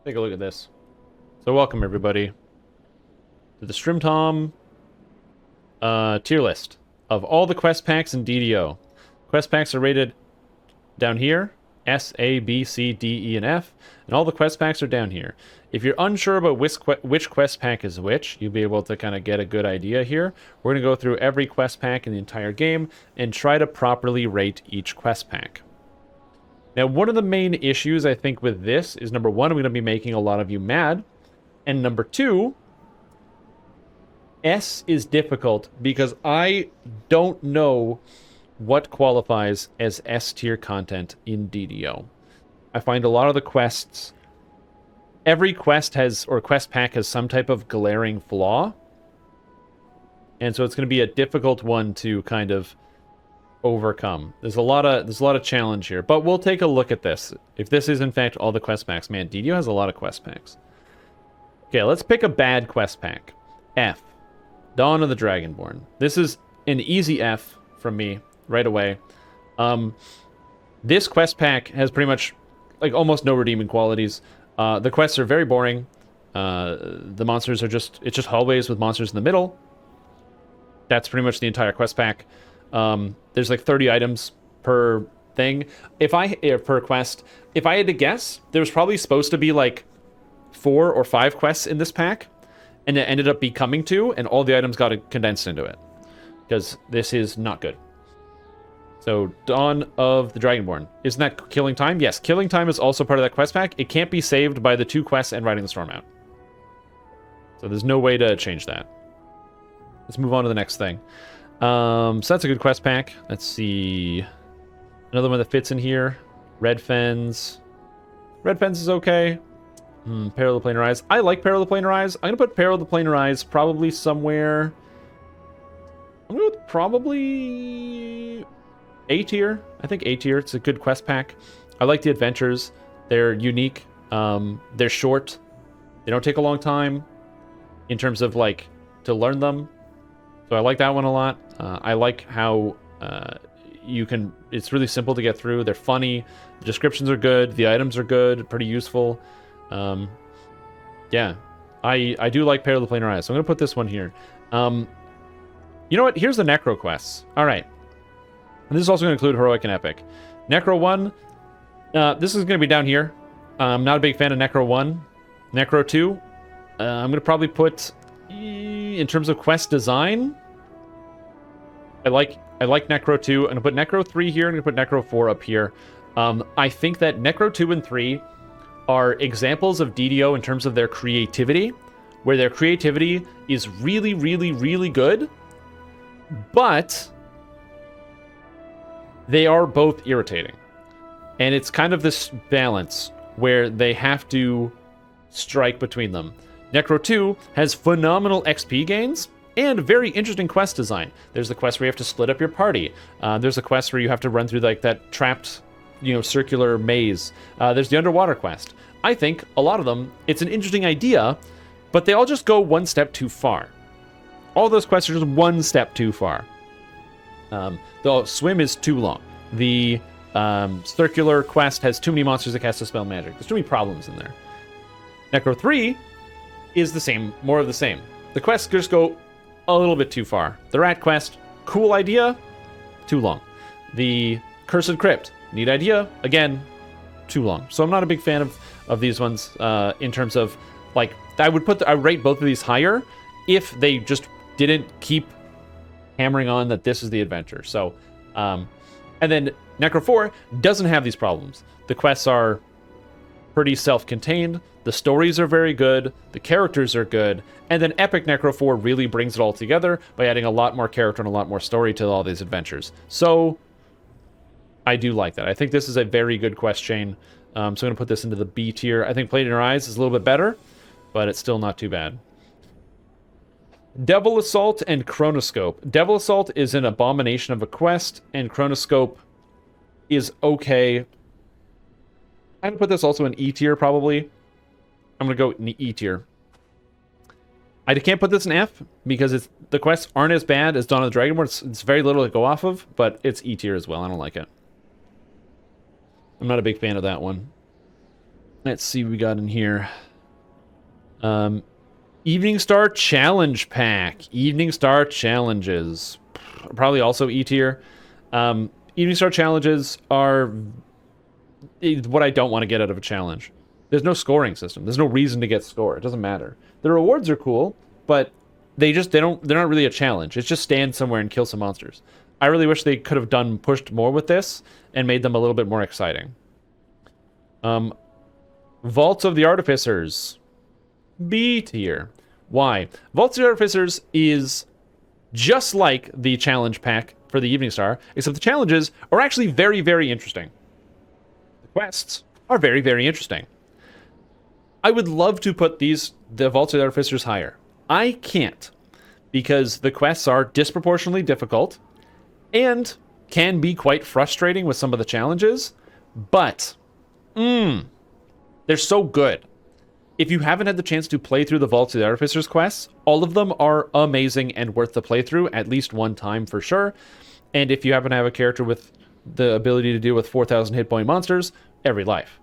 Take a look at this. So welcome everybody to the Strimtom tier list of all the quest packs in DDO. Quest packs are rated down here, S, A, B, C, D, E, and F, and all the quest packs are down here. If you're unsure about which quest pack is which, you'll be able to kind of get a good idea here. We're going to go through every quest pack in the entire game and try to properly rate each quest pack. Now, one of the main issues, I think, with this is, number one, I'm going to be making a lot of you mad. And number two, S is difficult because I don't know what qualifies as S-tier content in DDO. I find a lot of the quests... Every quest has, or quest pack has some type of glaring flaw. And so it's going to be a difficult one to kind of overcome. There's a lot of challenge here, but we'll take a look at this. If this is in fact all the quest packs, man, DDO has a lot of quest packs. Okay, let's pick a bad quest pack. F, Dawn of the Dragonborn. This is an easy F from me right away. This quest pack has pretty much like almost no redeeming qualities. The quests are very boring. The monsters are it's just hallways with monsters in the middle. That's pretty much the entire quest pack. There's like 30 items per thing. Per quest. If I had to guess, there was probably supposed to be like 4 or 5 quests in this pack, and it ended up becoming 2, and all the items got condensed into it. Because this is not good. So, Dawn of the Dragonborn. Isn't that Killing Time? Yes, Killing Time is also part of that quest pack. It can't be saved by the 2 quests and Riding the Storm out. So there's no way to change that. Let's move on to the next thing. So that's a good quest pack. Let's see. Another one that fits in here. Red Fens. Red Fens is okay. Peril of the Planar Eyes. I like Peril of the Planar Eyes. I'm going to put Peril of the Planar Eyes probably somewhere... I'm going to go with probably... A tier. I think A tier. It's a good quest pack. I like the adventures. They're unique. They're short. They don't take a long time in terms of like to learn them. So I like that one a lot. I like how it's really simple to get through. They're funny. The descriptions are good. The items are good. Pretty useful. Yeah. I do like Peril of the Planar Eyes. So I'm going to put this one here. You know what? Here's the Necro Quests. All right. And this is also going to include Heroic and Epic. Necro 1, this is going to be down here. I'm not a big fan of Necro 1. Necro 2, I'm going to probably put, in terms of quest design, I like Necro 2. I'm going to put Necro 3 here. I'm going to put Necro 4 up here. I think that Necro 2 and 3 are examples of DDO in terms of their creativity, where their creativity is really, really, really good, but... they are both irritating. And it's kind of this balance where they have to strike between them. Necro 2 has phenomenal XP gains and very interesting quest design. There's the quest where you have to split up your party. There's a quest where you have to run through like that trapped, circular maze. There's the underwater quest. I think a lot of them, it's an interesting idea, but they all just go one step too far. All those quests are just one step too far. The swim is too long. The circular quest has too many monsters that cast a spell magic. There's too many problems in there. Necro 3 is the same, more of the same. The quests just go a little bit too far. The rat quest, cool idea, too long. The Cursed Crypt, neat idea, again, too long. So I'm not a big fan of these ones in terms of, like, I would rate both of these higher if they just didn't keep hammering on that this is the adventure. So, and then Necro 4 doesn't have these problems. The quests are pretty self-contained. The stories are very good. The characters are good. And then Epic Necro 4 really brings it all together by adding a lot more character and a lot more story to all these adventures. So, I do like that. I think this is a very good quest chain. So I'm going to put this into the B tier. I think Planar Eyes is a little bit better, but it's still not too bad. Devil Assault and Chronoscope. Devil Assault is an abomination of a quest, and Chronoscope is okay. I'm going to put this also in E tier, probably. I'm going to go in E tier. I can't put this in F, because the quests aren't as bad as Dawn of the Dragonborn. It's very little to go off of, but it's E tier as well. I don't like it. I'm not a big fan of that one. Let's see what we got in here. Evening Star Challenge Pack. Evening Star Challenges. Probably also E tier. Evening Star Challenges are what I don't want to get out of a challenge. There's no scoring system. There's no reason to get score. It doesn't matter. The rewards are cool, but they're not really a challenge. It's just stand somewhere and kill some monsters. I really wish they could have pushed more with this and made them a little bit more exciting. Vaults of the Artificers. B tier. Why? Vaults of the Artificers is just like the challenge pack for the Evening Star, except the challenges are actually very, very interesting. The quests are very, very interesting. I would love to put the Vaults of the Artificers higher. I can't, because the quests are disproportionately difficult and can be quite frustrating with some of the challenges, but they're so good. If you haven't had the chance to play through the Vaults of the Artificers quests, all of them are amazing and worth the playthrough at least one time for sure. And if you happen to have a character with the ability to deal with 4,000 hit point monsters, every life.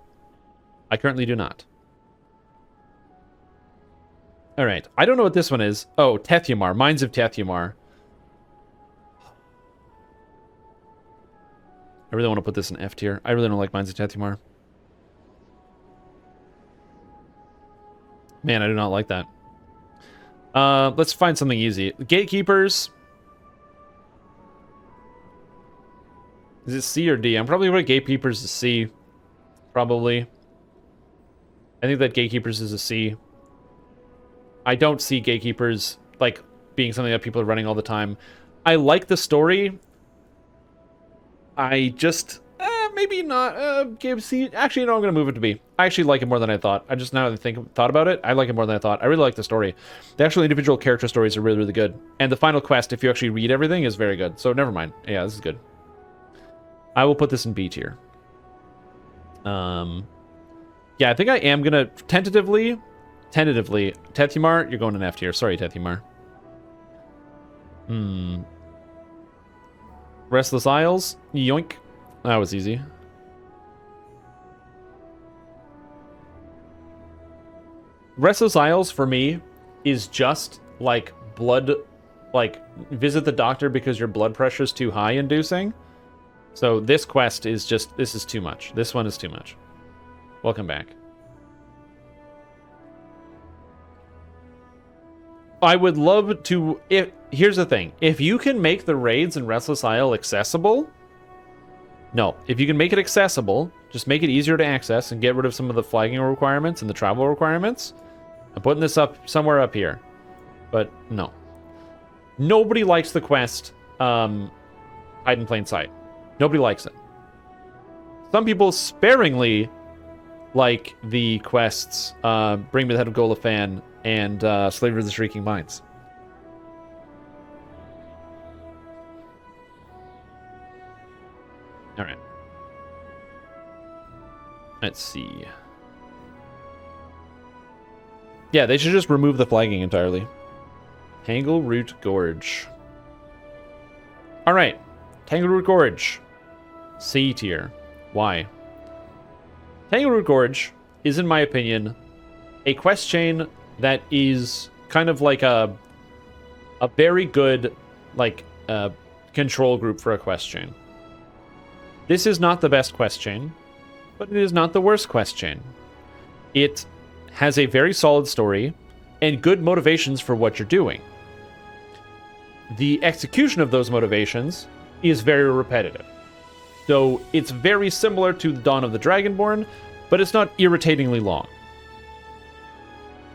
I currently do not. All right, I don't know what this one is. Oh, Tethumar, Mines of Tethumar. I really want to put this in F tier. I really don't like Mines of Tethumar. Man, I do not like that. Let's find something easy. Gatekeepers. Is it C or D? I'm probably going to Gatekeepers to C. Probably. I think that Gatekeepers is a C. I don't see Gatekeepers like being something that people are running all the time. I like the story. I just maybe not. C. Actually, no, I'm gonna move it to B. I actually like it more than I thought. I just now that I thought about it, I like it more than I thought. I really like the story. The actual individual character stories are really, really good, and the final quest, if you actually read everything, is very good. So never mind. Yeah, this is good. I will put this in B tier. Yeah, I think I am gonna tentatively, Tethumar, you're going in F tier. Sorry, Tethumar. Restless Aisles, yoink. That was easy. Restless Aisles, for me, is just like visit the doctor because your blood pressure is too high inducing. So this quest is just, this is too much. This one is too much. Welcome back. I would love to, here's the thing. If you can make the raids in Restless Isle accessible, if you can make it accessible, just make it easier to access and get rid of some of the flagging requirements and the travel requirements. I'm putting this up somewhere up here. But no. Nobody likes the quest, Hide in Plain Sight. Nobody likes it. Some people sparingly like the quests, Bring Me the Head of Golafan and Slaver of the Shrieking Mines. Alright. Let's see. Yeah, they should just remove the flagging entirely. Kangaroo Gorge. Alright. Kangaroo Gorge. C tier. Why? Tangle Gorge is, in my opinion, a quest chain that is kind of like a very good control group for a quest chain. This is not the best quest chain, but it is not the worst quest chain. It has a very solid story and good motivations for what you're doing. The execution of those motivations is very repetitive. So it's very similar to Dawn of the Dragonborn, but it's not irritatingly long.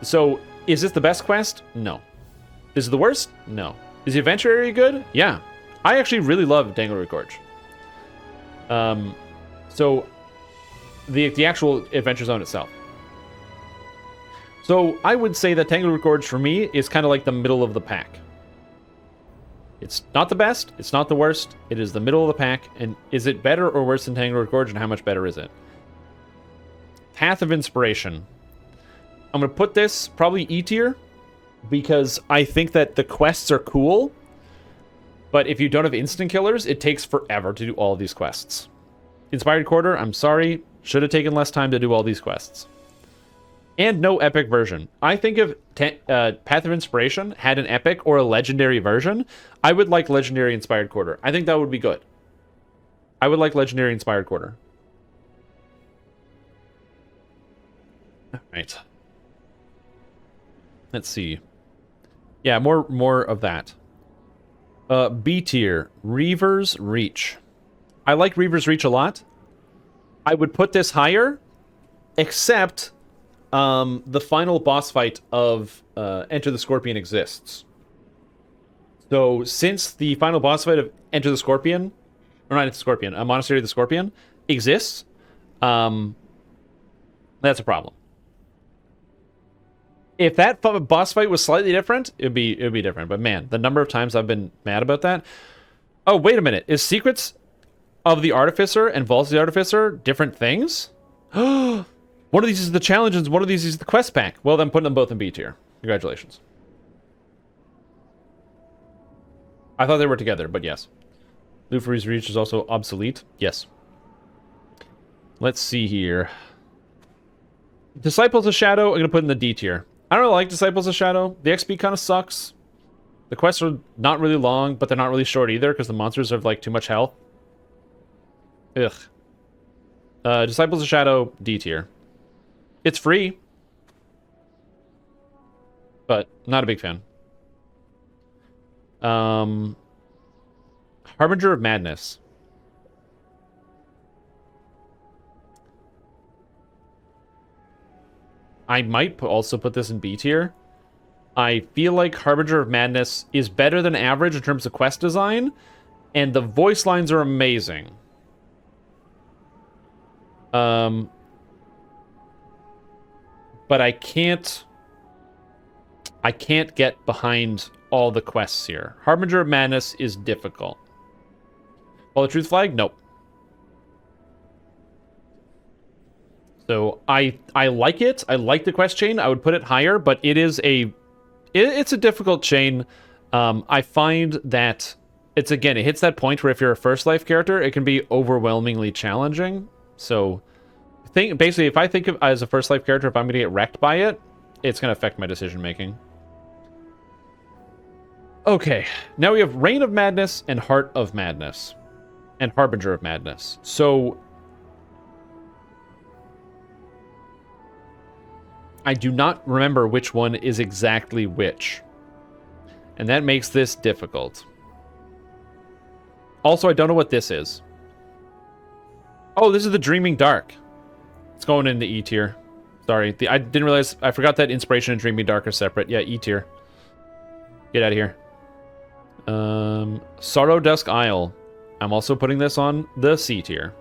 So, is this the best quest? No. Is it the worst? No. Is the adventure area good? Yeah. I actually really love Tangle Gorge. So, the actual adventure zone itself. So, I would say that Tangle Gorge for me is kind of like the middle of the pack. It's not the best, it's not the worst, it is the middle of the pack, and is it better or worse than Tangle Gorge, and how much better is it? Path of Inspiration. I'm going to put this probably E tier, because I think that the quests are cool, but if you don't have instant killers, it takes forever to do all of these quests. Inspired Quarter, I'm sorry, Should have taken less time to do all these quests. And no epic version. I think if Path of Inspiration had an epic or a legendary version, I would like Legendary Inspired Quarter. I think that would be good. I would like Legendary Inspired Quarter. Alright. Let's see. Yeah, more of that. B tier. Reavers Reach. I like Reavers Reach a lot. I would put this higher, except the final boss fight of Enter the Scorpion exists. So, since the final boss fight of Enter the Scorpion, or not Enter the Scorpion, a Monastery of the Scorpion exists, that's a problem. If that boss fight was slightly different, it'd be different. But man, the number of times I've been mad about that. Oh, wait a minute. Is Secrets of the Artificer and Vaults of the Artificer different things? One of these is the challenge and one of these is the quest pack. Well, then putting them both in B tier. Congratulations. I thought they were together, but yes. Lufery's Reach is also obsolete. Yes. Let's see here. Disciples of Shadow, I'm going to put in the D tier. I don't really like Disciples of Shadow. The XP kind of sucks. The quests are not really long, but they're not really short either because the monsters have like too much health. Ugh. Disciples of Shadow, D tier. It's free, but not a big fan. Harbinger of Madness. I might also put this in B tier. I feel like Harbinger of Madness is better than average in terms of quest design, and the voice lines are amazing. But I can't get behind all the quests here. Harbinger of Madness is difficult. Well, the Truth Flag? Nope. So I like it. I like the quest chain. I would put it higher, but it's a difficult chain. I find that it hits that point where if you're a first life character, it can be overwhelmingly challenging. So basically, if I think of as a first life character, if I'm going to get wrecked by it, it's going to affect my decision making. Okay, now we have Reign of Madness and Heart of Madness and Harbinger of Madness. So I do not remember which one is exactly which. And that makes this difficult. Also, I don't know what this is. Oh, this is the Dreaming Dark. It's going in the E tier. Sorry, I didn't realize. I forgot that Inspiration and Dreaming Dark are separate. Yeah, E tier. Get out of here. Sorrow Dusk Isle. I'm also putting this on the C tier.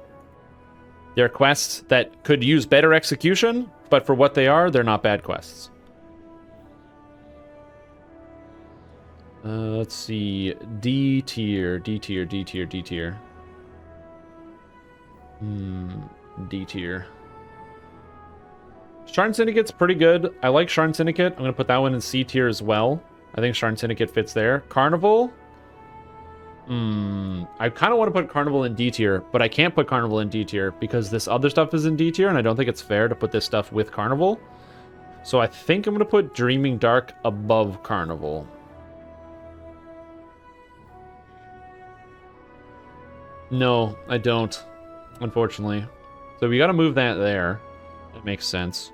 They're quests that could use better execution, but for what they are, they're not bad quests. Let's see. D tier, D tier, D tier, D tier. D tier. Sharn Syndicate's pretty good. I like Sharn Syndicate. I'm going to put that one in C tier as well. I think Sharn Syndicate fits there. Carnival. I kind of want to put Carnival in D tier, but I can't put Carnival in D tier because this other stuff is in D tier, and I don't think it's fair to put this stuff with Carnival. So I think I'm going to put Dreaming Dark above Carnival. No, I don't, unfortunately. So we got to move that there. That makes sense.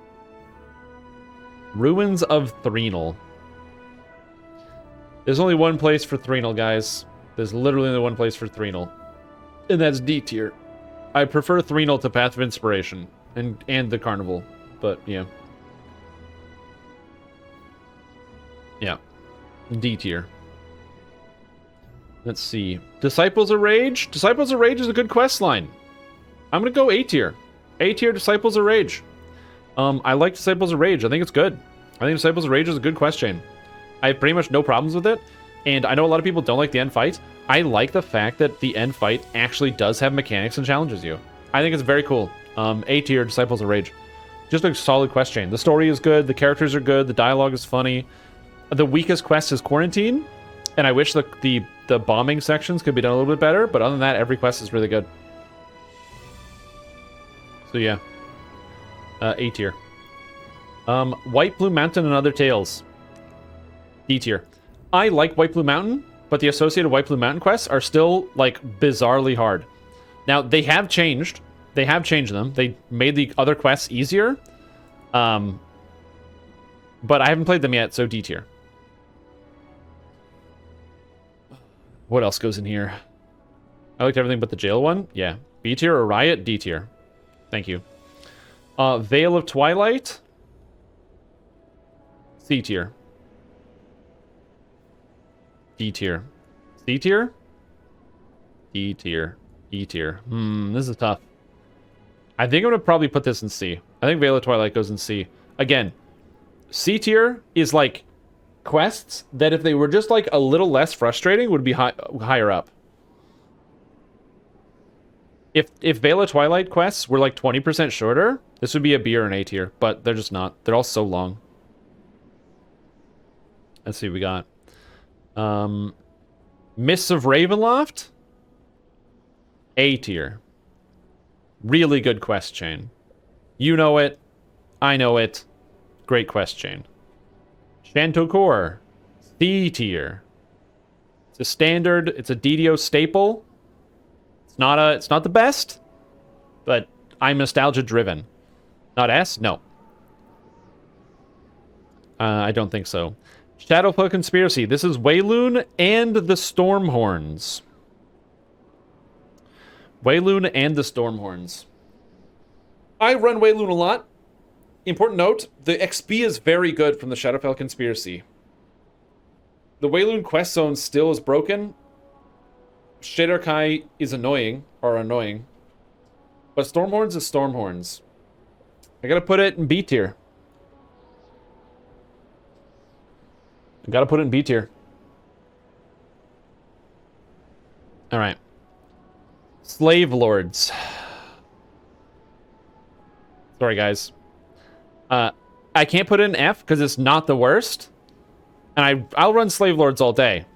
Ruins of Threenal. There's only one place for Threenal, guys. There's literally only one place for Threenal. And that's D tier. I prefer Threenal to Path of Inspiration. And the Carnival. But, yeah. Yeah. D tier. Let's see. Disciples of Rage? Disciples of Rage is a good quest line. I'm going to go A tier. A tier Disciples of Rage. I like Disciples of Rage. I think it's good. I think Disciples of Rage is a good quest chain. I have pretty much no problems with it. And I know a lot of people don't like the end fight. I like the fact that the end fight actually does have mechanics and challenges you. I think it's very cool. A tier Disciples of Rage. Just a solid quest chain. The story is good. The characters are good. The dialogue is funny. The weakest quest is Quarantine. And I wish the bombing sections could be done a little bit better. But other than that, every quest is really good. So yeah. A tier. White Blue Mountain and Other Tales. D tier. I like White Blue Mountain, but the associated White Blue Mountain quests are still, like, bizarrely hard. Now, they have changed. They have changed them. They made the other quests easier. But I haven't played them yet, so D tier. What else goes in here? I liked everything but the jail one. Yeah. B tier or Riot? D tier. Thank you. Vale of Twilight. C tier. D tier. C tier? D tier. E tier. This is tough. I think I'm going to probably put this in C. I think Vale of Twilight goes in C. Again, C tier is like quests that if they were just like a little less frustrating would be higher up. If Vale of Twilight quests were like 20% shorter, this would be a B or an A tier, but they're just not. They're all so long. Let's see what we got. Mists of Ravenloft? A tier. Really good quest chain. You know it. I know it. Great quest chain. Shanto Core. C tier. It's a standard. It's a DDO staple. It's not the best, but I'm nostalgia driven. Not S? No. I don't think so. Shadowful Conspiracy. This is Wayloon and the Stormhorns. Wayloon and the Stormhorns. I run Wayloon a lot. Important note, the XP is very good from the Shadowfell Conspiracy. The Wayloon quest zone still is broken. Shadarkai is annoying. But Stormhorns is Stormhorns. I gotta put it in B tier. Alright. Slave Lords. Sorry, guys. I can't put it in F because it's not the worst. And I'll run Slave Lords all day.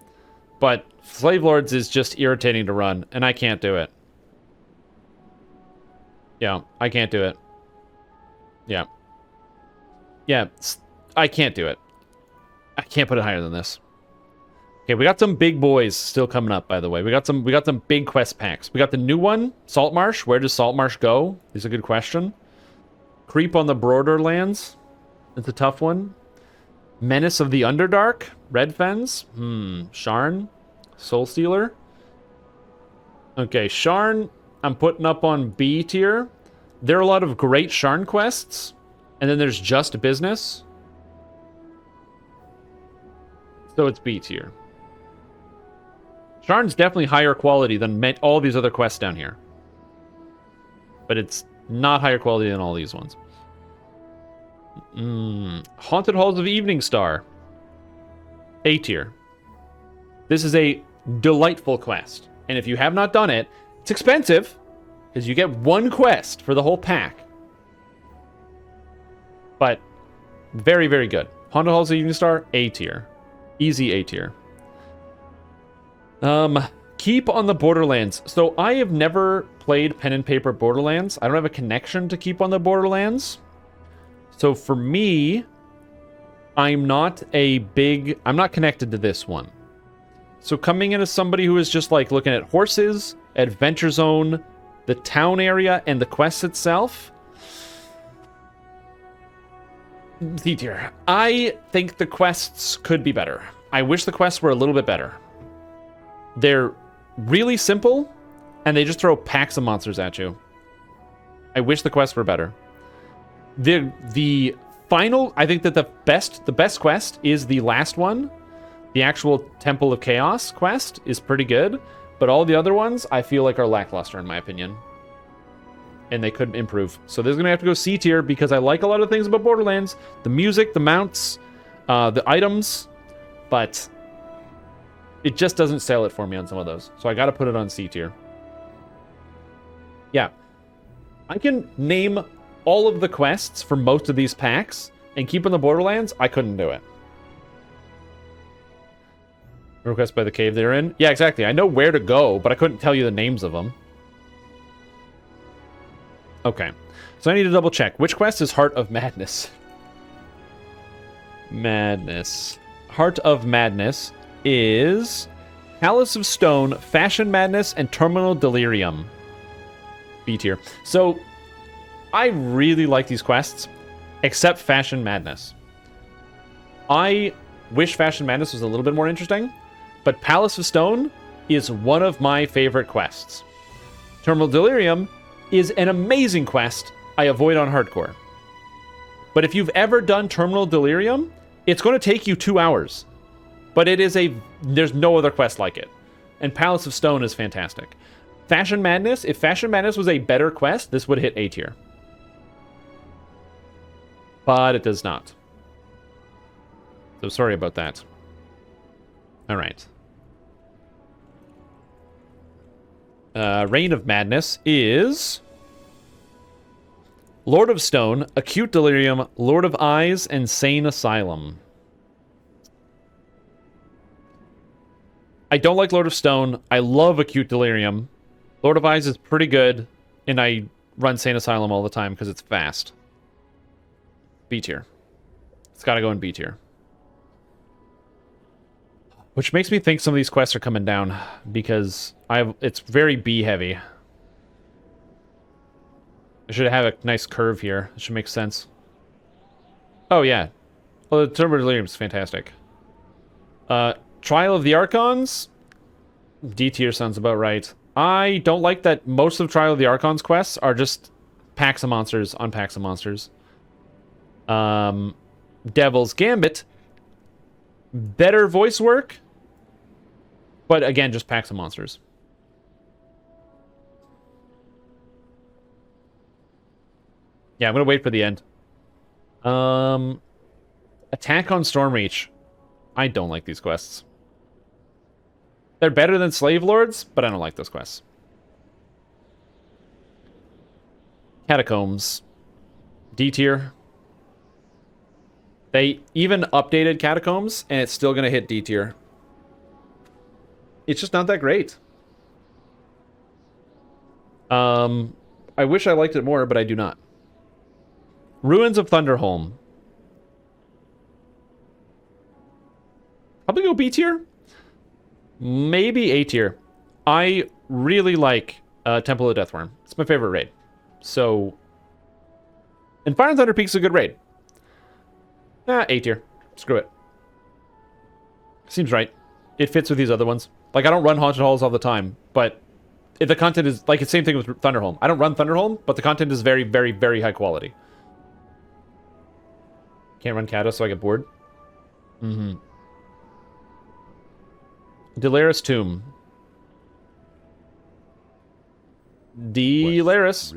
But Slave Lords is just irritating to run, and I can't do it. Yeah, I can't do it. Yeah. Yeah, I can't do it. I can't put it higher than this. Okay, we got some big boys still coming up, by the way. We got some big quest packs. We got the new one, Saltmarsh. Where does Saltmarsh go? Is a good question. Creep on the Borderlands. It's a tough one. Menace of the Underdark. Red Fens. Sharn. Soul Stealer. Okay, Sharn, I'm putting up on B tier. There are a lot of great Sharn quests. And then there's just business. So it's B tier. Sharn's definitely higher quality than all these other quests down here. But it's not higher quality than all these ones. Haunted Halls of Evening Star. A tier. This is a delightful quest. And if you have not done it, it's expensive. Because you get one quest for the whole pack. But very, very good. Haunted Halls of Evening Star, A tier. Easy A tier. Keep on the Borderlands. So I have never played pen and paper Borderlands. I don't have a connection to Keep on the Borderlands. So for me, I'm not connected to this one. So coming in as somebody who is just like looking at horses, Adventure Zone, the town area, and the quest itself, C tier. I think the quests could be better. I wish the quests were a little bit better. They're really simple, and they just throw packs of monsters at you. I wish the quests were better. The final, I think that the best quest is the last one. The actual Temple of Chaos quest is pretty good, but all the other ones I feel like are lackluster in my opinion. And they could improve. So this is going to have to go C tier because I like a lot of things about Borderlands. The music, the mounts, the items, but it just doesn't sell it for me on some of those. So I got to put it on C tier. Yeah. I can name all of the quests for most of these packs, and Keep on the Borderlands, I couldn't do it. Request by the cave they're in? Yeah, exactly. I know where to go, but I couldn't tell you the names of them. Okay. So I need to double check. Which quest is Heart of Madness? Madness. Heart of Madness is Palace of Stone, Fashion Madness, and Terminal Delirium. B tier. So I really like these quests, except Fashion Madness. I wish Fashion Madness was a little bit more interesting, but Palace of Stone is one of my favorite quests. Terminal Delirium is an amazing quest I avoid on hardcore. But if you've ever done Terminal Delirium, it's going to take you 2 hours. But there's no other quest like it. And Palace of Stone is fantastic. Fashion Madness, if Fashion Madness was a better quest, this would hit A tier. But it does not. So sorry about that. Alright. Reign of Madness is Lord of Stone, Acute Delirium, Lord of Eyes, and Sane Asylum. I don't like Lord of Stone. I love Acute Delirium. Lord of Eyes is pretty good, and I run Sane Asylum all the time because it's fast. B tier. It's got to go in B tier. Which makes me think some of these quests are coming down because it's very B heavy. I should have a nice curve here. It should make sense. Oh yeah. Well, the Terminal Delirium is fantastic. Trial of the Archons? D tier sounds about right. I don't like that most of Trial of the Archons quests are just packs of monsters on packs of monsters. Devil's Gambit. Better voice work. But again, just packs of monsters. Yeah, I'm going to wait for the end. Attack on Stormreach. I don't like these quests. They're better than Slave Lords, but I don't like those quests. Catacombs. D tier. They even updated Catacombs, and it's still going to hit D tier. It's just not that great. I wish I liked it more, but I do not. Ruins of Thunderhole. Probably go B tier. Maybe A tier. I really like Temple of Deathworm. It's my favorite raid. So, and Fire and Thunder Peak's a good raid. A tier. Screw it. Seems right. It fits with these other ones. Like, I don't run Haunted Halls all the time, but if the content is, like, it's the same thing with Thunderhole. I don't run Thunderhole, but the content is very, very, very high quality. Can't run Kata, so I get bored. Mm-hmm. Delaris Tomb. Delaris.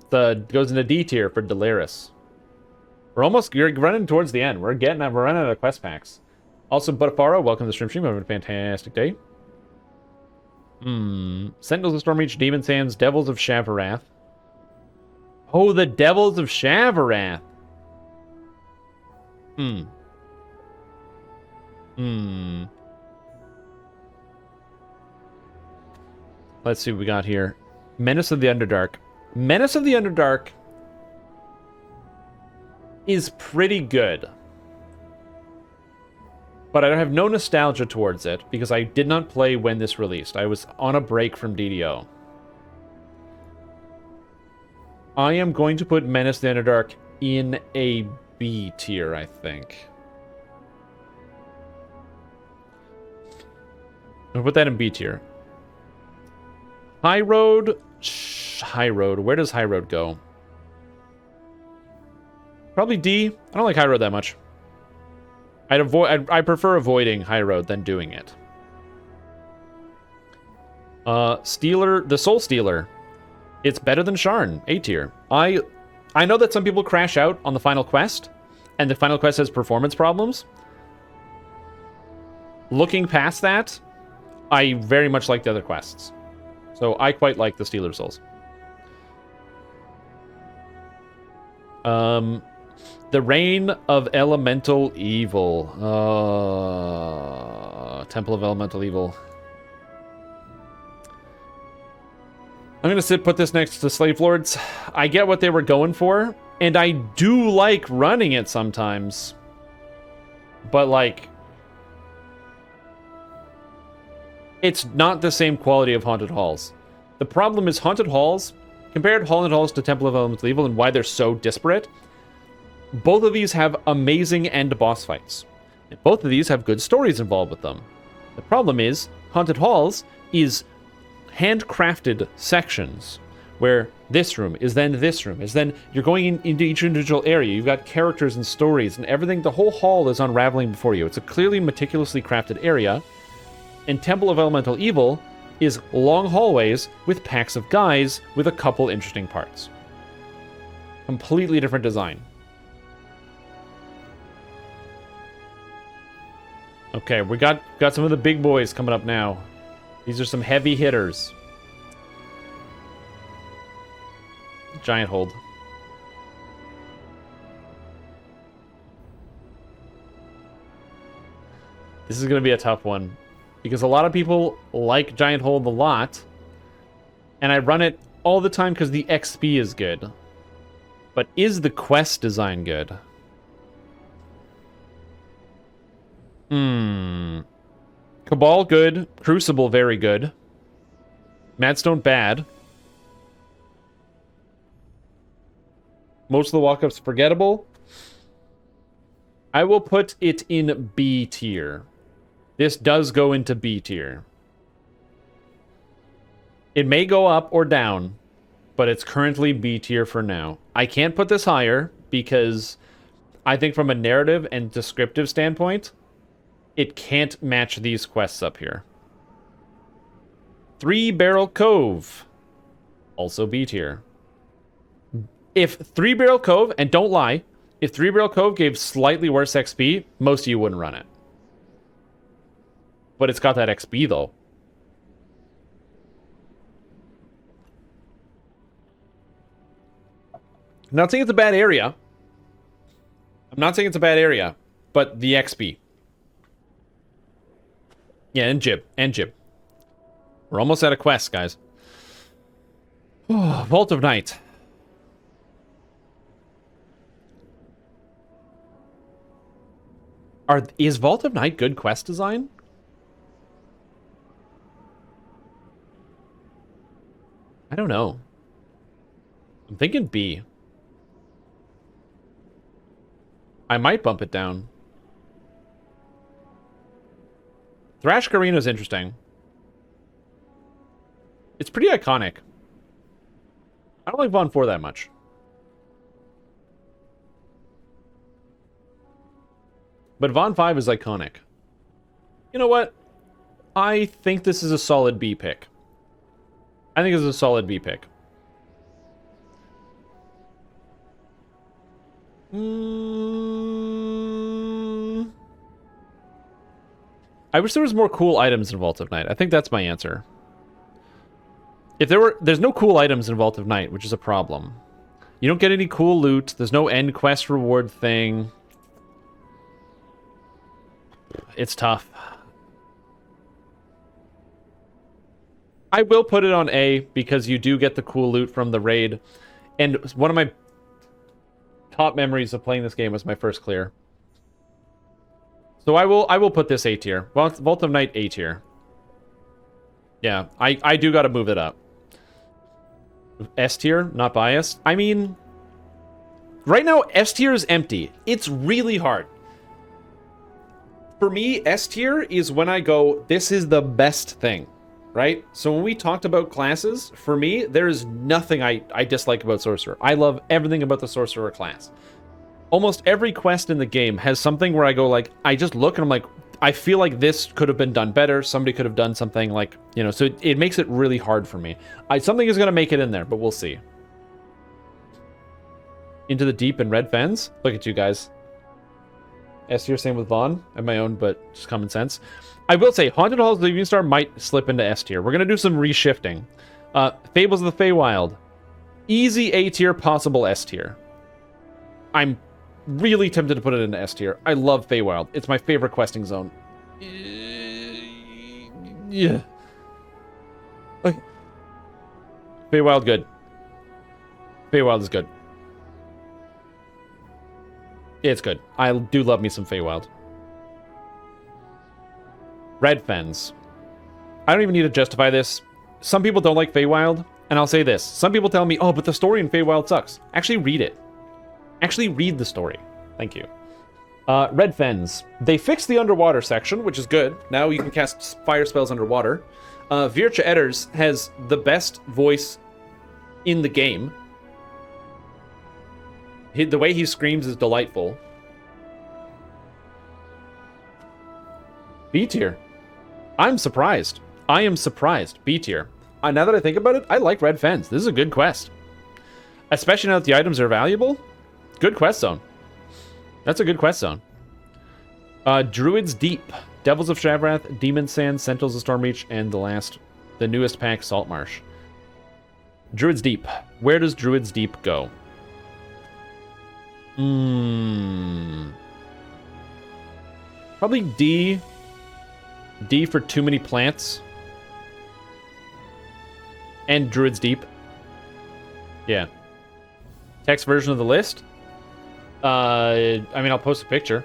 Goes into D tier for Delaris. You're running towards the end. We're running out of quest packs. Also, Butafaro, welcome to the stream. Having a fantastic day. Sentinels of Stormreach, Demon Sands, Devils of Shavarath. Oh, the Devils of Shavarath. Let's see what we got here. Menace of the Underdark. Menace of the Underdark is pretty good. But I have no nostalgia towards it because I did not play when this released. I was on a break from DDO. I am going to put Menace of the Underdark in a B tier, I think. I'll put that in B tier. High Road. High Road. Where does High Road go? Probably D. I don't like High Road that much. I prefer avoiding High Road than doing it. The Soul Stealer. It's better than Sharn. A tier. I know that some people crash out on the final quest, and the final quest has performance problems. Looking past that, I very much like the other quests. So I quite like the Stealer Souls. The Reign of Elemental Evil. Temple of Elemental Evil. I'm going to put this next to Slave Lords. I get what they were going for, and I do like running it sometimes. But, like, it's not the same quality of Haunted Halls. The problem is Haunted Halls, compared Haunted Halls to Temple of Elemental Evil and why they're so disparate, both of these have amazing end boss fights. And both of these have good stories involved with them. The problem is, Haunted Halls is handcrafted sections where this room is then this room is then you're going into each individual area. You've got characters and stories and everything. The whole hall is unraveling before you. It's a clearly meticulously crafted area. And Temple of Elemental Evil is long hallways with packs of guys with a couple interesting parts. Completely different design. Okay, we got some of the big boys coming up now. These are some heavy hitters. Giant hold. This is going to be a tough one. Because a lot of people like Giant Hold a lot. And I run it all the time because the XP is good. But is the quest design good? Cabal, good. Crucible, very good. Madstone, bad. Most of the walk-ups, forgettable. I will put it in B tier. This does go into B tier. It may go up or down, but it's currently B tier for now. I can't put this higher because I think from a narrative and descriptive standpoint, it can't match these quests up here. Three Barrel Cove. Also B tier. If Three Barrel Cove, and don't lie, if Three Barrel Cove gave slightly worse XP, most of you wouldn't run it. But it's got that XP, though. I'm not saying it's a bad area. I'm not saying it's a bad area, but the XP. Yeah, and Jib. And Jib. We're almost out of quests, guys. Oh, Vault of Night. Is Vault of Night good quest design? I don't know. I'm thinking B. I might bump it down. Thrash Arena is interesting. It's pretty iconic. I don't like Von 4 that much. But Von 5 is iconic. You know what? I think this is a solid B pick. I think this is a solid B pick. I wish there was more cool items in Vault of Night. I think that's my answer. If there's no cool items in Vault of Night, which is a problem. You don't get any cool loot. There's no end quest reward thing. It's tough. I will put it on A because you do get the cool loot from the raid. And one of my top memories of playing this game was my first clear. So I will put this A tier. Vault of Night A tier. Yeah, I do got to move it up. S tier, not biased. I mean, right now S tier is empty. It's really hard. For me, S tier is when I go, this is the best thing, right? So when we talked about classes, for me, there's nothing I dislike about Sorcerer. I love everything about the Sorcerer class. Almost every quest in the game has something where I go like, I just look and I'm like, I feel like this could have been done better. Somebody could have done something like, you know, so it makes it really hard for me. Something is going to make it in there, but we'll see. Into the Deep and Red Fens. Look at you guys. S tier, same with Vaughn. I have my own, but just common sense. I will say, Haunted Halls of the Evening Star might slip into S tier. We're going to do some reshifting. Fables of the Feywild. Easy A tier, possible S tier. I'm really tempted to put it into S tier. I love Feywild. It's my favorite questing zone. Yeah. Okay. Feywild good. Feywild is good. It's good. I do love me some Feywild. Red Fens. I don't even need to justify this. Some people don't like Feywild, and I'll say this. Some people tell me, oh, but the story in Feywild sucks. Actually read it. Actually read the story. Thank you. Red Fens. They fixed the underwater section, which is good. Now you can cast fire spells underwater. Vircha Edders has the best voice in the game. The way he screams is delightful. B tier. I'm surprised. I am surprised. B tier. Now that I think about it, I like Red Fens. This is a good quest. Especially now that the items are valuable. Good quest zone. That's a good quest zone. Druid's Deep. Devils of Shavarath, Demon Sand, Sentinels of Stormreach, and the newest pack, Saltmarsh. Druid's Deep. Where does Druid's Deep go? Probably D. D for too many plants. And Druid's Deep. Yeah. Text version of the list? I mean, I'll post a picture.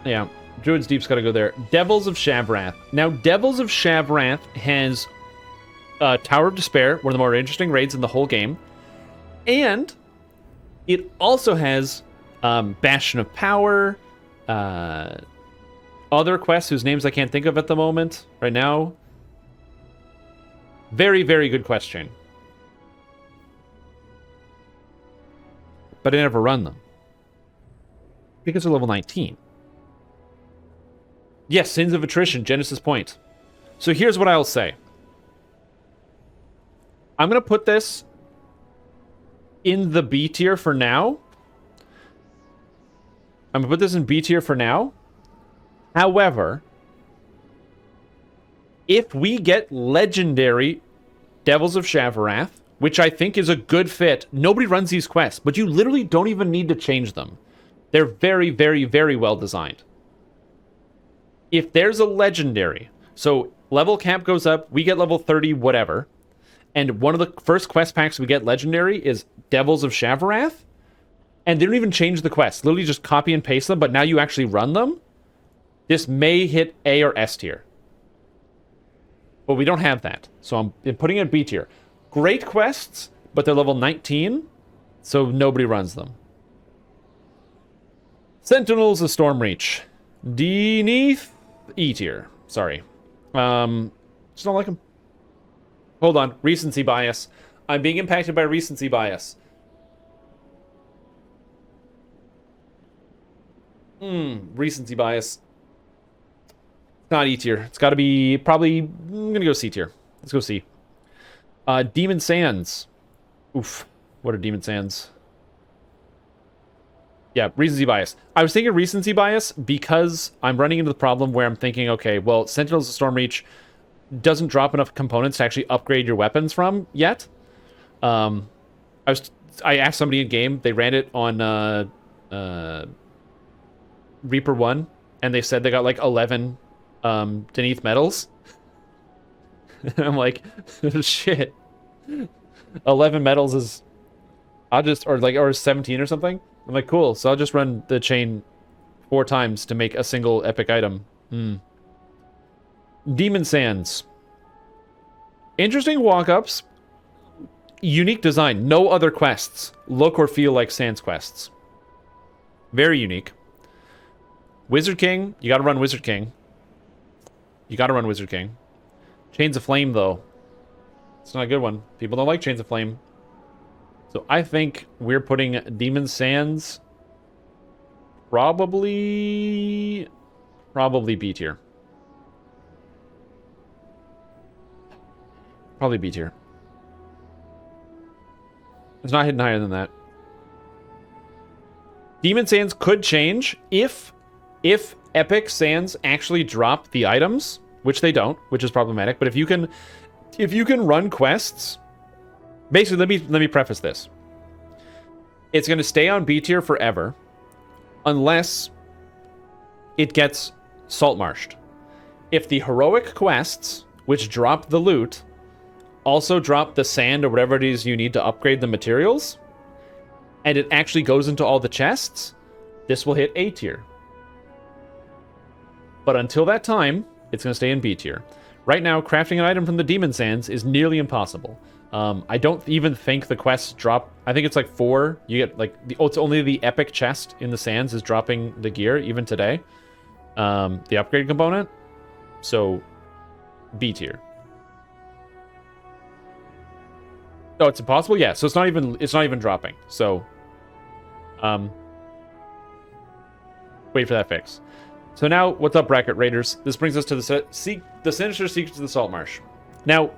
Yeah. Druid's Deep's gotta go there. Devils of Shavarath. Now, Devils of Shavarath has Tower of Despair, one of the more interesting raids in the whole game. And it also has Bastion of Power, other quests whose names I can't think of at the moment, right now. Very, very good quest chain. But I never run them. Because they're level 19. Yes, Sins of Attrition, Genesis Point. So here's what I'll say. I'm going to put this in the B tier for now. I'm going to put this in B tier for now. However, if we get legendary Devils of Shavarath, which I think is a good fit, nobody runs these quests, but you literally don't even need to change them. They're very, very, very well designed. If there's a legendary, so level cap goes up, we get level 30, whatever, and one of the first quest packs we get legendary is Devils of Shavarath, and they don't even change the quest, literally just copy and paste them, but now you actually run them, this may hit A or S tier. But we don't have that, so I'm putting it in B tier. Great quests, but they're level 19, so nobody runs them. Sentinels of Stormreach. Beneath E tier. Sorry. Just don't like them. Hold on. Recency bias. I'm being impacted by recency bias. Recency bias. It's not E tier. It's got to be probably... I'm going to go C tier. Let's go C. Demon Sands. Oof. What are Demon Sands? Yeah, recency bias. I was thinking recency bias because I'm running into the problem where I'm thinking, okay, well, Sentinels of Stormreach doesn't drop enough components to actually upgrade your weapons from yet. I asked somebody in game, they ran it on Reaper 1, and they said they got like 11 Beneath medals. I'm like, shit. 11 medals is... or 17 or something. I'm like, cool, so I'll just run the chain 4 times to make a single epic item. Demon Sands. Interesting walk-ups. Unique design. No other quests look or feel like Sands quests. Very unique. Wizard King. You gotta run Wizard King. Chains of Flame, though. It's not a good one. People don't like Chains of Flame. So I think we're putting Demon Sands probably B tier. Probably B tier. It's not hitting higher than that. Demon Sands could change if Epic Sands actually drop the items, which they don't, which is problematic. But if you can run quests. Basically, let me preface this. It's going to stay on B tier forever unless it gets salt marshed. If the heroic quests, which drop the loot, also drop the sand or whatever it is you need to upgrade the materials, and it actually goes into all the chests, this will hit A tier. But until that time, it's going to stay in B tier. Right now, crafting an item from the Demon Sands is nearly impossible. I don't even think the quests drop. I think it's like 4. You get like it's only the epic chest in the sands is dropping the gear even today. The upgrade component. So B tier. Oh, it's impossible? Yeah, so it's not even dropping. So wait for that fix. So now, what's up, Bracket Raiders? This brings us to the Sinister Secrets of the Salt Marsh. Now,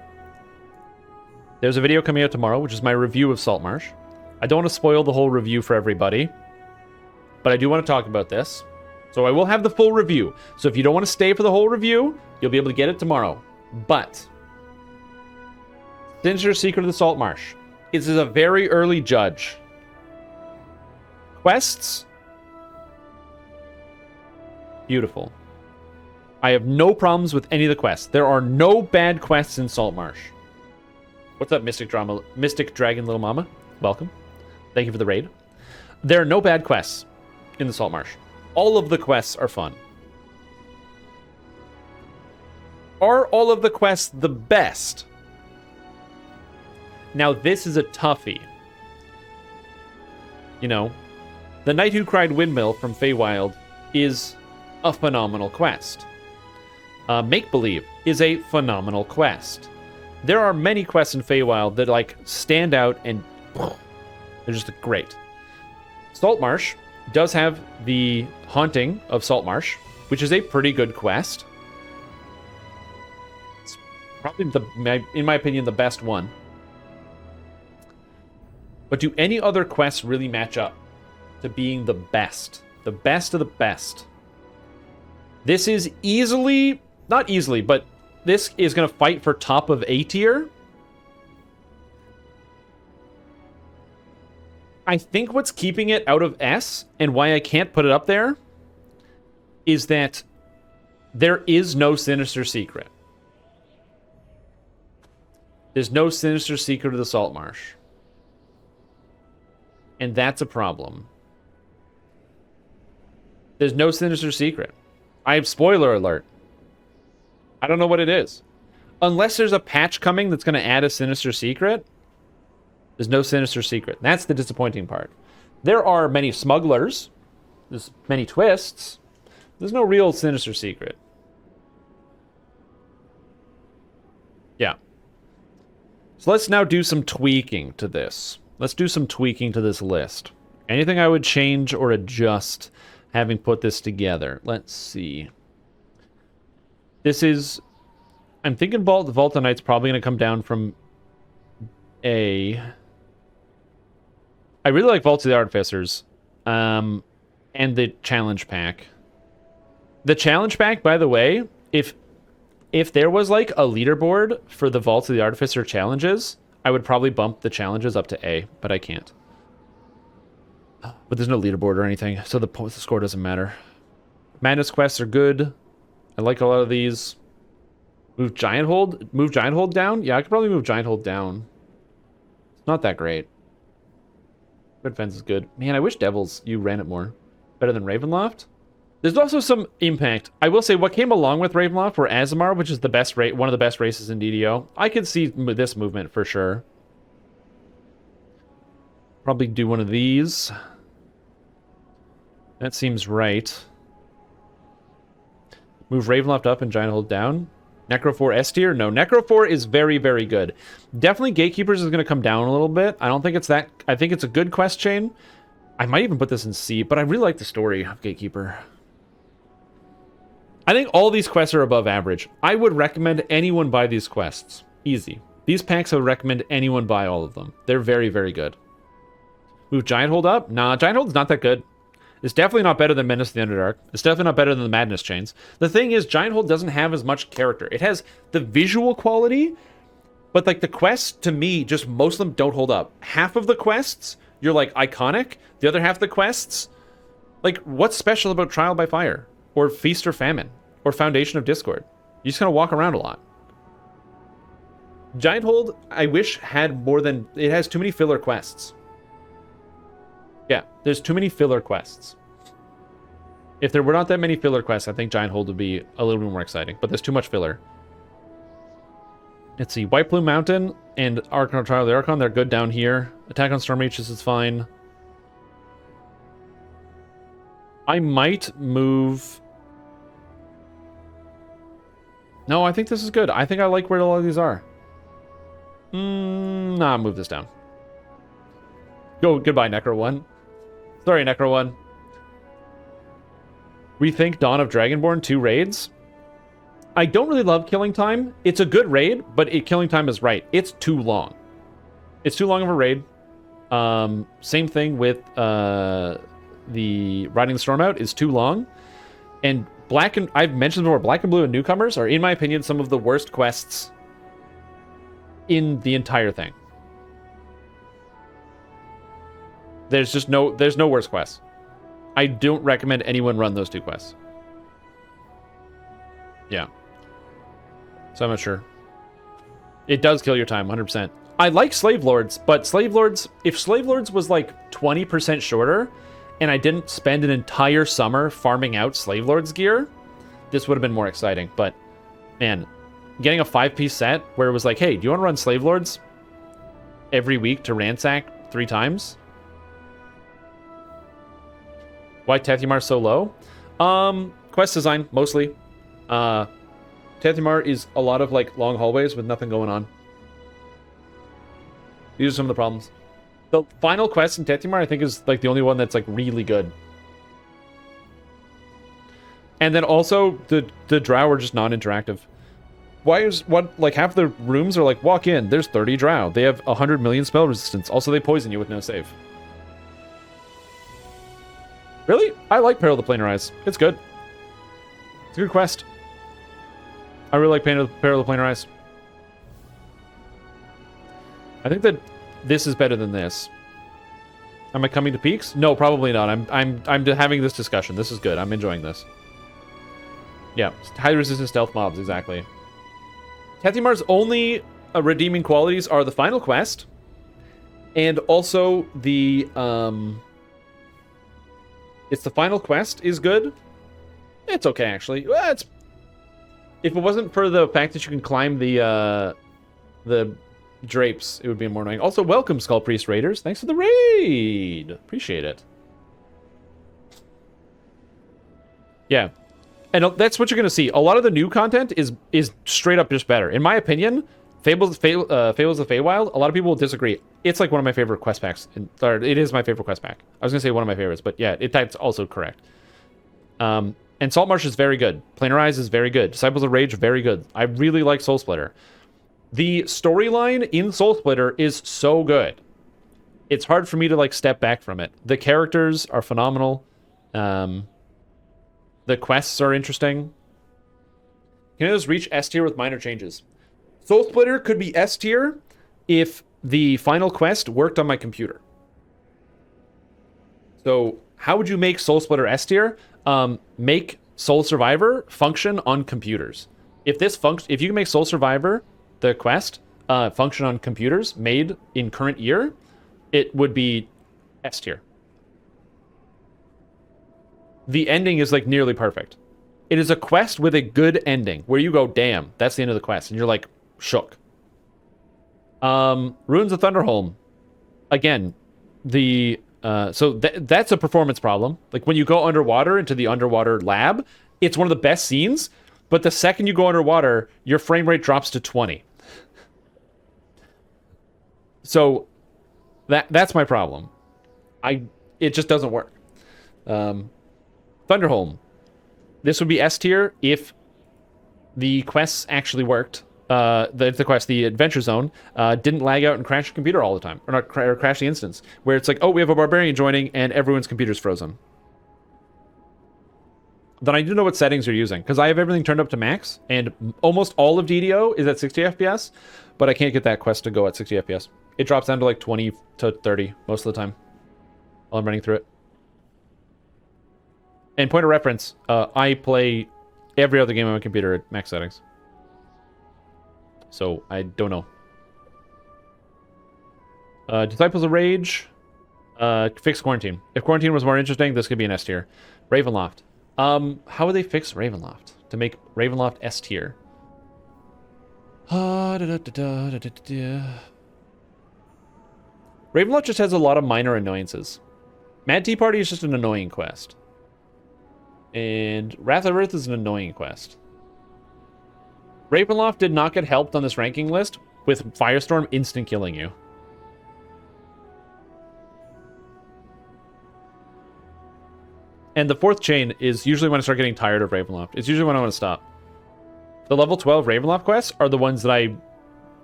there's a video coming out tomorrow, which is my review of Salt Marsh. I don't want to spoil the whole review for everybody, but I do want to talk about this. So I will have the full review. So if you don't want to stay for the whole review, you'll be able to get it tomorrow. But Sinister Secret of the Salt Marsh. This is a very early judge. Quests. Beautiful. I have no problems with any of the quests. There are no bad quests in Salt Marsh. What's up, Mystic Dragon Little Mama? Welcome. Thank you for the raid. There are no bad quests in the Salt Marsh. All of the quests are fun. Are all of the quests the best? Now, this is a toughie. You know, the Knight Who Cried Windmill from Feywild is a phenomenal quest. Make Believe is a phenomenal quest. There are many quests in Feywild that like stand out and they're just great. Salt Marsh does have the Haunting of Salt Marsh, which is a pretty good quest. It's probably in my opinion, the best one. But do any other quests really match up to being the best? The best of the best. This is easily, not easily, but this is going to fight for top of A tier. I think what's keeping it out of S and why I can't put it up there is that there is no Sinister Secret. There's no Sinister Secret of the Salt Marsh. And that's a problem. There's no Sinister Secret. I have spoiler alert. I don't know what it is. Unless there's a patch coming that's going to add a Sinister Secret, there's no Sinister Secret. That's the disappointing part. There are many smugglers. There's many twists. There's no real Sinister Secret. Yeah. So let's now do some tweaking to this. Let's do some tweaking to this list. Anything I would change or adjust having put this together? Let's see. This is... I'm thinking Vault of Night's probably going to come down from A. I really like Vault of the Artificers. And the Challenge Pack. The Challenge Pack, by the way, if there was like a leaderboard for the Vault of the Artificer challenges, I would probably bump the challenges up to A, but I can't. But there's no leaderboard or anything, so the score doesn't matter. Madness quests are good. I like a lot of these. Move Giant Hold down? Yeah, I could probably move Giant Hold down. It's not that great. Red Fence is good. Man, I wish Devils, you ran it more. Better than Ravenloft? There's also some impact. I will say what came along with Ravenloft were Azamar, which is the best one of the best races in DDO. I could see this movement for sure. Probably do one of these. That seems right. Move Ravenloft up and Giant Hold down. Necro 4 S tier? No, Necro 4 is very, very good. Definitely Gatekeepers is going to come down a little bit. I don't think it's that... I think it's a good quest chain. I might even put this in C, but I really like the story of Gatekeeper. I think all these quests are above average. I would recommend anyone buy these quests. Easy. These packs I would recommend anyone buy all of them. They're very, very good. Move Giant Hold up? Nah, Giant Hold's not that good. It's definitely not better than Menace of the Underdark. It's definitely not better than the Madness Chains. The thing is, Giant Hold doesn't have as much character. It has the visual quality, but like the quests, to me, just most of them don't hold up. Half of the quests, you're like iconic. The other half of the quests, like what's special about Trial by Fire? Or Feast or Famine? Or Foundation of Discord? You just kind of walk around a lot. Giant Hold, I wish had more than... It has too many filler quests. Yeah, there's too many filler quests. If there were not that many filler quests, I think Giant Hold would be a little bit more exciting. But there's too much filler. Let's see. White Plume Mountain and Archon Trial of the Archon, they're good down here. Attack on Storm Reaches is fine. I might move... No, I think this is good. I think I like where a lot of these are. Nah, move this down. Goodbye, Necro 1. Sorry, Necro 1. Rethink Dawn of Dragonborn 2 raids. I don't really love Killing Time. It's a good raid, but Killing Time is right. It's too long. It's too long of a raid. Same thing with the Riding the Storm Out is too long. And Black and... I've mentioned before, Black and Blue and Newcomers are, in my opinion, some of the worst quests in the entire thing. There's just no... There's no worse quests. I don't recommend anyone run those two quests. Yeah. So I'm not sure. It does kill your time, 100%. I like Slave Lords, but Slave Lords... If Slave Lords was like 20% shorter, and I didn't spend an entire summer farming out Slave Lords gear, this would have been more exciting. But, man, getting a 5-piece set where it was like, hey, do you want to run Slave Lords every week to ransack 3 times? Why Tethymar so low? Quest design, mostly. Tethymar is a lot of, like, long hallways with nothing going on. These are some of the problems. The final quest in Tethymar, I think, is, like, the only one that's, like, really good. And then also, the drow are just non-interactive. Why is... Like, half the rooms are like, walk in, there's 30 drow. They have 100 million spell resistance. Also, they poison you with no save. Really? I like Peril of the Planarize. It's good. It's a good quest. I really like Peril of the Planarize. I think that this is better than this. Am I coming to peaks? No, probably not. I'm having this discussion. This is good. I'm enjoying this. Yeah, high resistance stealth mobs, exactly. Tethymar's only redeeming qualities are the final quest, and also the it's the final quest is good. It's okay, actually. Well, it's... If it wasn't for the fact that you can climb the drapes, it would be more annoying. Also, welcome, Skull Priest Raiders. Thanks for the raid. Appreciate it. Yeah. And that's what you're going to see. A lot of the new content is straight up just better. In my opinion, Fables of Feywild, a lot of people will disagree. It's like one of my favorite quest packs. Or it is my favorite quest pack. I was going to say one of my favorites, but yeah, that's also correct. And Saltmarsh is very good. Planarize is very good. Disciples of Rage, very good. I really like Soul Splitter. The storyline in Soul Splitter is so good. It's hard for me to, like, step back from it. The characters are phenomenal. The quests are interesting. Can I just reach S tier with minor changes? Soul Splitter could be S tier if the final quest worked on my computer. So, how would you make Soul Splitter S tier? Make Soul Survivor function on computers. If you can make Soul Survivor, the quest, function on computers made in current year, it would be S tier. The ending is, like, nearly perfect. It is a quest with a good ending, where you go, damn, that's the end of the quest, and you're, like, shook. Ruins of Thunderhole. Again, that's a performance problem. Like, when you go underwater into the underwater lab, it's one of the best scenes, but the second you go underwater, your frame rate drops to 20. So, that's my problem. It just doesn't work. Thunderhole. This would be S tier if the quests actually worked. The Adventure Zone, didn't lag out and crash the computer all the time. Or not or crash the instance. Where it's like, oh, we have a barbarian joining and everyone's computer's frozen. Then I do know what settings you're using. Because I have everything turned up to max. And almost all of DDO is at 60 FPS. But I can't get that quest to go at 60 FPS. It drops down to like 20 to 30 most of the time. While I'm running through it. And point of reference, I play every other game on my computer at max settings. So, I don't know. Disciples of Rage. Fix Quarantine. If Quarantine was more interesting, this could be an S tier. Ravenloft. How would they fix Ravenloft to make Ravenloft S tier? Ravenloft just has a lot of minor annoyances. Mad Tea Party is just an annoying quest. And Wrath of Earth is an annoying quest. Ravenloft did not get helped on this ranking list with Firestorm instant killing you. And the fourth chain is usually when I start getting tired of Ravenloft. It's usually when I want to stop. The level 12 Ravenloft quests are the ones that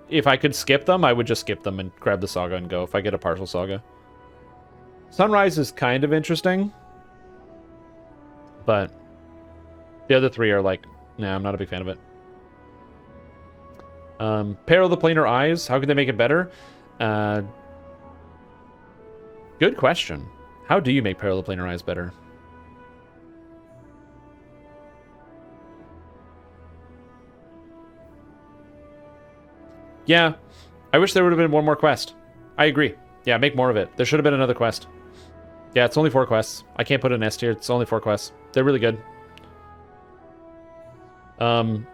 if I could skip them, I would just skip them and grab the saga and go if I get a partial saga. Sunrise is kind of interesting. But the other three are like, nah, I'm not a big fan of it. Peril of the Planar Eyes, how could they make it better? Good question. How do you make Peril of the Planar Eyes better? Yeah, I wish there would have been one more quest. I agree. Yeah, make more of it. There should have been another quest. Yeah, it's only 4 quests. I can't put an S tier. It's only 4 quests. They're really good. Masterminds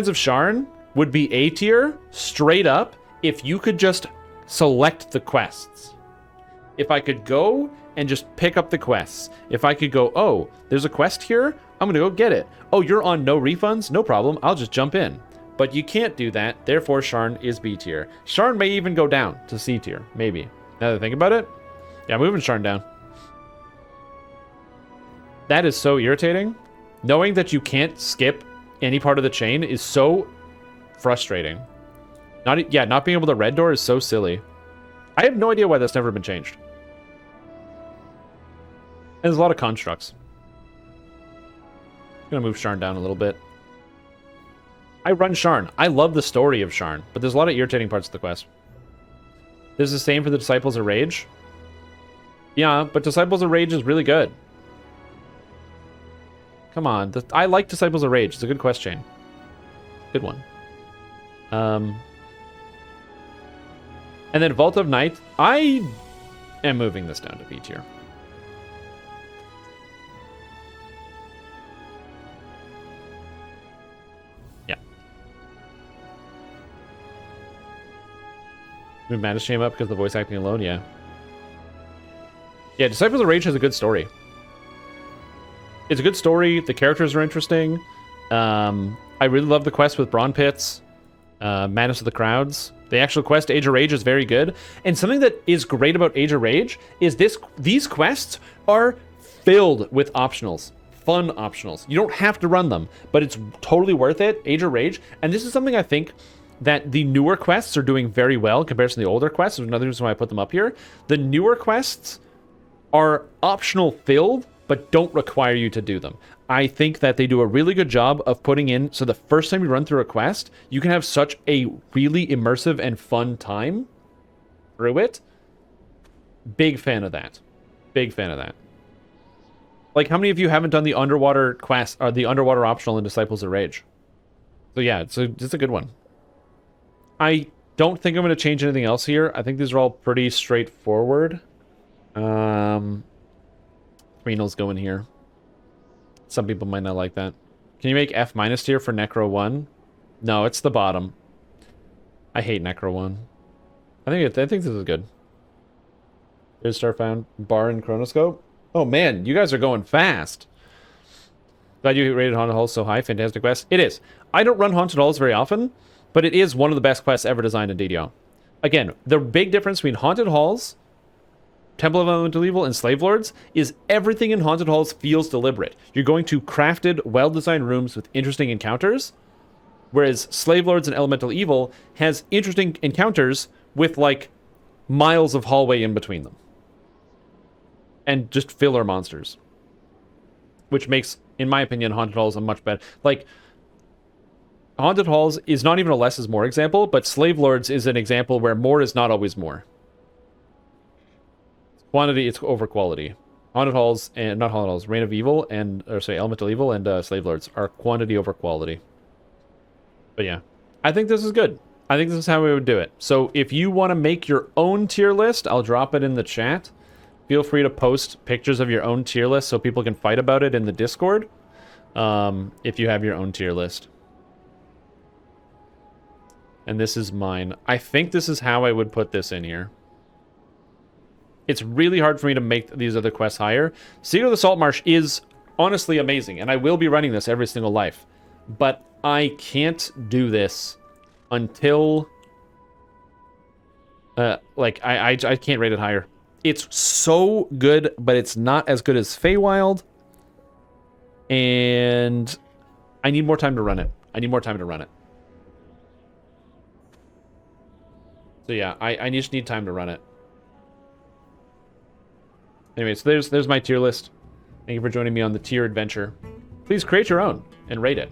of Sharn would be A tier, straight up, if you could just select the quests. If I could go and just pick up the quests. If I could go, oh, there's a quest here? I'm going to go get it. Oh, you're on no refunds? No problem. I'll just jump in. But you can't do that, therefore Sharn is B tier. Sharn may even go down to C tier, maybe. Now that I think about it, yeah, moving Sharn down. That is so irritating. Knowing that you can't skip any part of the chain is so frustrating. Not being able to red door is so silly. I have no idea why that's never been changed. And there's a lot of constructs. I'm gonna move Sharn down a little bit. I run Sharn. I love the story of Sharn, but there's a lot of irritating parts of the quest. There's the same for the Disciples of Rage. Yeah, but Disciples of Rage is really good. Come on. I like Disciples of Rage. It's a good quest chain. Good one. And then Vault of Night. I am moving this down to B tier. Move Madness Shame up because of the voice acting alone, yeah. Yeah, Disciples of Rage has a good story. It's a good story. The characters are interesting. I really love the quest with Brawn Pits, Madness of the Crowds. The actual quest, Age of Rage, is very good. And something that is great about Age of Rage is these quests are filled with optionals. Fun optionals. You don't have to run them, but it's totally worth it. Age of Rage. And this is something I think that the newer quests are doing very well in comparison to the older quests. There's another reason why I put them up here. The newer quests are optional filled, but don't require you to do them. I think that they do a really good job of putting in, so the first time you run through a quest, you can have such a really immersive and fun time through it. Big fan of that. Big fan of that. Like, how many of you haven't done the underwater quest, or the underwater optional in Disciples of Rage? So yeah, it's a good one. I don't think I'm going to change anything else here. I think these are all pretty straightforward. Threnal's going here. Some people might not like that. Can you make F- tier for Necro 1? No, it's the bottom. I hate Necro 1. I think this is good. There's Starfound, Bar, and Chronoscope. Oh man, you guys are going fast. Glad you rated Haunted Halls so high. Fantastic quest. It is. I don't run Haunted Halls very often, but it is one of the best quests ever designed in DDO. Again, the big difference between Haunted Halls, Temple of Elemental Evil, and Slave Lords is everything in Haunted Halls feels deliberate. You're going to crafted, well-designed rooms with interesting encounters, whereas Slave Lords and Elemental Evil has interesting encounters with, like, miles of hallway in between them. And just filler monsters. Which makes, in my opinion, Haunted Halls a much better... Like, Haunted Halls is not even a less is more example, but Slave Lords is an example where more is not always more. Quantity, it's over quality. Haunted Halls, and not Haunted Halls, Reign of Evil, Elemental Evil and Slave Lords are quantity over quality. But yeah, I think this is good. I think this is how we would do it. So if you want to make your own tier list, I'll drop it in the chat. Feel free to post pictures of your own tier list so people can fight about it in the Discord. If you have your own tier list. And this is mine. I think this is how I would put this in here. It's really hard for me to make these other quests higher. Secret of the Salt Marsh is honestly amazing, and I will be running this every single life. But I can't do this until... I can't rate it higher. It's so good, but it's not as good as Feywild. And I need more time to run it. So yeah, I just need time to run it. Anyway, so there's my tier list. Thank you for joining me on the tier adventure. Please create your own and rate it.